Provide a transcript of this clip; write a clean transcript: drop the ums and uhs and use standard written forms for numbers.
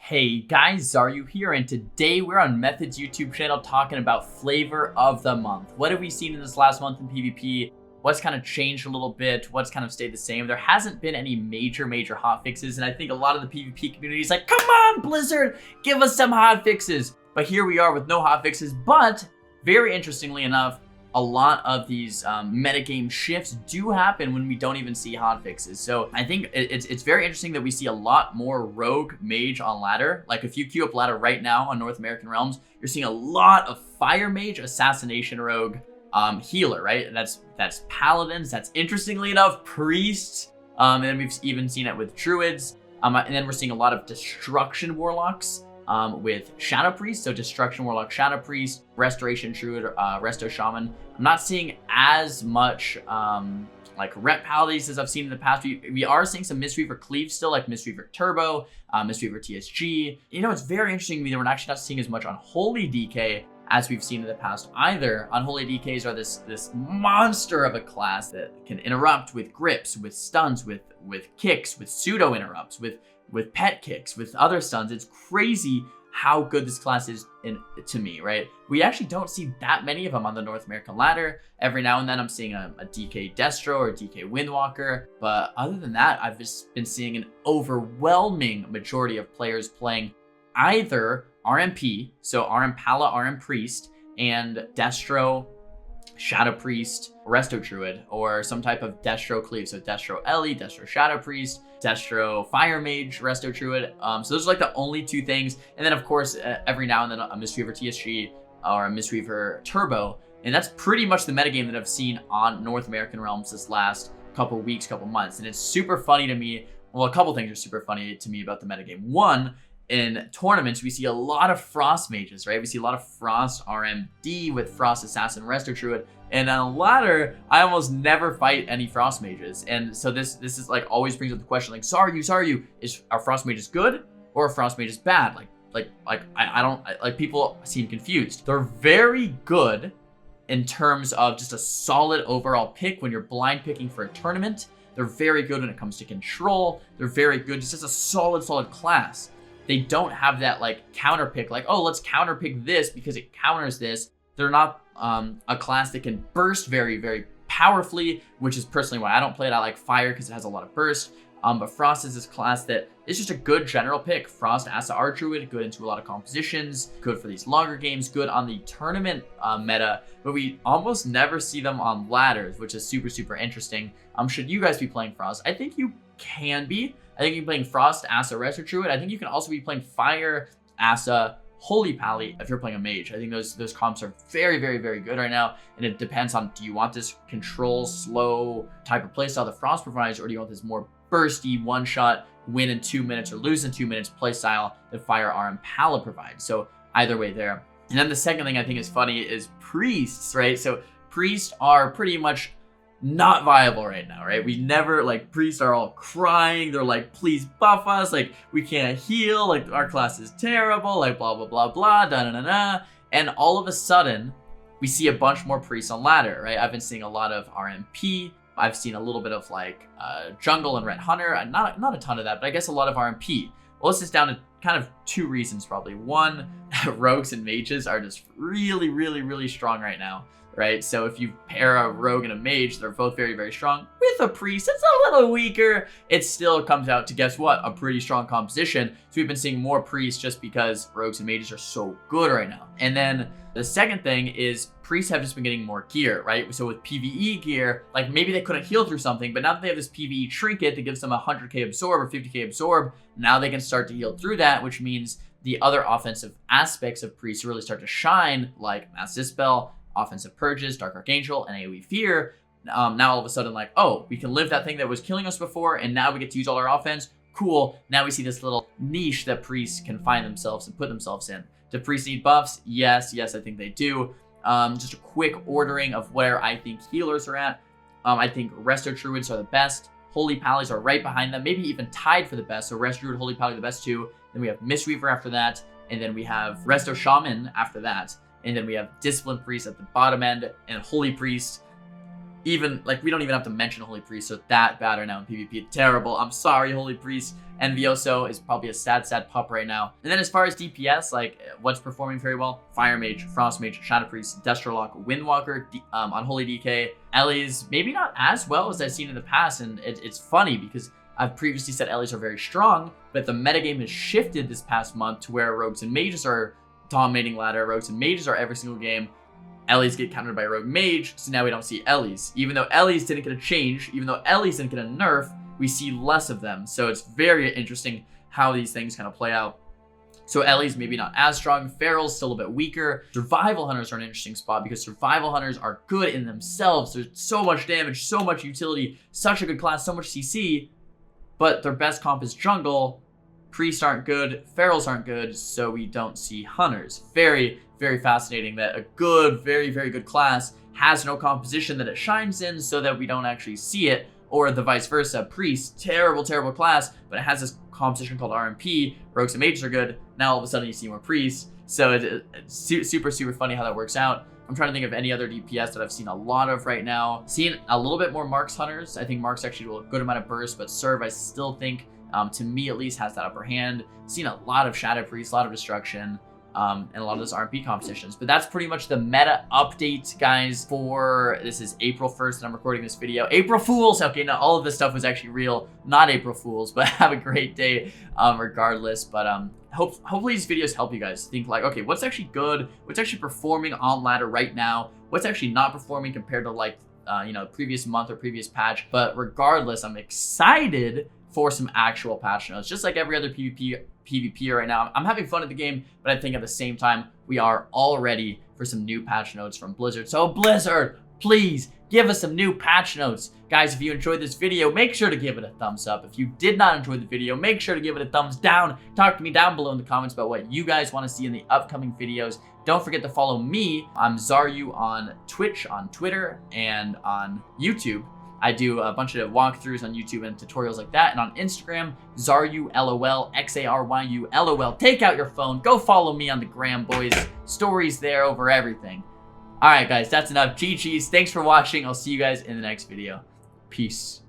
Hey guys, Xaryu here, and today we're on Method's YouTube channel talking about Flavor of the Month. What have we seen in this last month in PvP? What's kind of changed a little bit? What's kind of stayed the same? There hasn't been any major hotfixes, and I think a lot of the PvP community is like, come on, Blizzard, give us some hotfixes. But here we are with no hotfixes, but very interestingly enough, a lot of these metagame shifts do happen when we don't even see hotfixes. So I think it's very interesting that we see a lot more rogue mage on ladder. Like if you queue up ladder right now on North American Realms, you're seeing a lot of fire mage, assassination rogue, healer, right? That's paladins, that's interestingly enough priests, and then we've even seen it with druids, and then we're seeing a lot of destruction warlocks with Shadow Priest, so Destruction Warlock, Shadow Priest, Restoration Druid, Resto Shaman. I'm not seeing as much like Rep Paladins as I've seen in the past. We are seeing some Mistweaver Cleave still, like Mistweaver Turbo, Mistweaver TSG. You know, it's very interesting to me that we're actually not seeing as much Unholy DK as we've seen in the past either. Unholy DKs are this monster of a class that can interrupt with grips, with stuns, with kicks, with pseudo interrupts, with pet kicks, with other stuns. It's crazy how good this class is to me, right? We actually don't see that many of them on the North American ladder. Every now and then I'm seeing a DK Destro or DK Windwalker, but other than that, I've just been seeing an overwhelming majority of players playing either RMP, so RM Pala, RM Priest, and Destro, Shadow Priest, Resto Druid, or some type of Destro Cleave, so Destro Ellie, Destro Shadow Priest, Destro Fire Mage, Resto Druid. So those are like the only two things. And then of course, every now and then a Mistweaver TSG or a Mistweaver Turbo. And that's pretty much the metagame that I've seen on North American Realms this last couple weeks, couple months. And it's super funny to me. Well, a couple things are super funny to me about the metagame. One, in tournaments, we see a lot of Frost mages, right? We see a lot of Frost RMD with Frost Assassin, Resto Druid. And on ladder, I almost never fight any Frost mages. And so this is like always brings up the question, like, Xaryu, are Frost mages good or are Frost mages bad? Like people seem confused. They're very good in terms of just a solid overall pick when you're blind picking for a tournament. They're very good when it comes to control. They're very good just as a solid class. They don't have that like counter pick, like, oh, let's counter pick this because it counters this. They're not a class that can burst very powerfully, which is personally why I don't play it. I like fire because it has a lot of burst. But Frost is this class that is just a good general pick. Frost Asa Archdruid, good into a lot of compositions, good for these longer games, good on the tournament meta, but we almost never see them on ladders, which is super interesting. Should you guys be playing Frost? I think you can be. I think you're playing Frost, Asa, Resto Druid. I think you can also be playing Fire, Asa, Holy Pally if you're playing a mage. I think those comps are very good right now, and it depends on, do you want this control, slow type of playstyle that Frost provides, or do you want this more bursty, one-shot, win in 2 minutes or lose in 2 minutes playstyle that Fire RM Pala provides? So either way there. And then the second thing I think is funny is priests, right? So priests are pretty much not viable right now, right? We never, like, priests are all crying. They're like, please buff us. Like, we can't heal. Like, our class is terrible. Like, blah, da. And all of a sudden, we see a bunch more priests on ladder, right? I've been seeing a lot of RMP. I've seen a little bit of, like, jungle and red hunter. Not a ton of that, but I guess a lot of RMP. Well, this is down to kind of two reasons, probably. One, rogues and mages are just really strong right now. Right, so if you pair a rogue and a mage, they're both very strong. With a priest, it's a little weaker. It still comes out to, guess what, a pretty strong composition. So we've been seeing more priests just because rogues and mages are so good right now. And then the second thing is priests have just been getting more gear, right? So with PvE gear, like maybe they couldn't heal through something, but now that they have this PvE trinket that gives them 100k absorb or 50k absorb, now they can start to heal through that, which means the other offensive aspects of priests really start to shine, like Mass Dispel, Offensive Purges, Dark Archangel, and AoE Fear. Now all of a sudden, like, oh, we can live that thing that was killing us before, and now we get to use all our offense. Cool. Now we see this little niche that priests can find themselves and put themselves in. Do priests need buffs? Yes, I think they do. Just a quick ordering of where I think healers are at. I think Resto Druids are the best. Holy Pallies are right behind them, maybe even tied for the best. So Resto Druid, Holy Pally, the best two. Then we have Mistweaver after that, and then we have Resto Shaman after that. And then we have Discipline Priest at the bottom end, and Holy Priest even, like, we don't even have to mention Holy Priest, so that bad right now in PvP. Terrible. I'm sorry, Holy Priest. Envioso is probably a sad pup right now. And then as far as DPS, like, what's performing very well? Fire Mage, Frost Mage, Shadow Priest, Destrolock, Windwalker, Unholy DK. Ellie's maybe not as well as I've seen in the past, and it's funny because I've previously said Ellie's are very strong, but the metagame has shifted this past month to where Rogues and Mages are dominating ladder. Rogues and Mages are every single game. Ellie's get countered by Rogue Mage, so now we don't see Ellie's. Even though Ellie's didn't get a change, even though Ellie's didn't get a nerf, we see less of them. So it's very interesting how these things kind of play out. So Ellie's maybe not as strong. Feral's still a bit weaker. Survival Hunters are an interesting spot because Survival Hunters are good in themselves. There's so much damage, so much utility, such a good class, so much CC, but their best comp is jungle. Priests aren't good, Ferals aren't good, so we don't see Hunters. Very, very fascinating that a good, very, very good class has no composition that it shines in so that we don't actually see it, or the vice versa. Priest, terrible, terrible class, but it has this composition called RMP. Rogues and Mages are good. Now all of a sudden you see more Priests. So it's super, super funny how that works out. I'm trying to think of any other DPS that I've seen a lot of right now. Seeing a little bit more Marks Hunters. I think Marks actually do a good amount of burst, but Serve I still think, to me at least, has that upper hand. Seen a lot of Shadow Priest, a lot of Destruction, and a lot of those RP competitions. But that's pretty much the meta update, guys, for, this is April 1st and I'm recording this video. April Fools! Okay, now all of this stuff was actually real, not April Fools, but have a great day regardless. But hopefully these videos help you guys think like, okay, what's actually good? What's actually performing on ladder right now? What's actually not performing compared to like, previous month or previous patch? But regardless, I'm excited for some actual patch notes, just like every other PvP right now. I'm having fun at the game, but I think at the same time, we are all ready for some new patch notes from Blizzard. So Blizzard, please give us some new patch notes. Guys, if you enjoyed this video, make sure to give it a thumbs up. If you did not enjoy the video, make sure to give it a thumbs down. Talk to me down below in the comments about what you guys want to see in the upcoming videos. Don't forget to follow me. I'm Xaryu on Twitch, on Twitter, and on YouTube. I do a bunch of walkthroughs on YouTube and tutorials like that. And on Instagram, Xaryu LOL, Xaryu LOL. Take out your phone. Go follow me on the gram, boys. Stories there over everything. All right, guys, that's enough. GG's. Thanks for watching. I'll see you guys in the next video. Peace.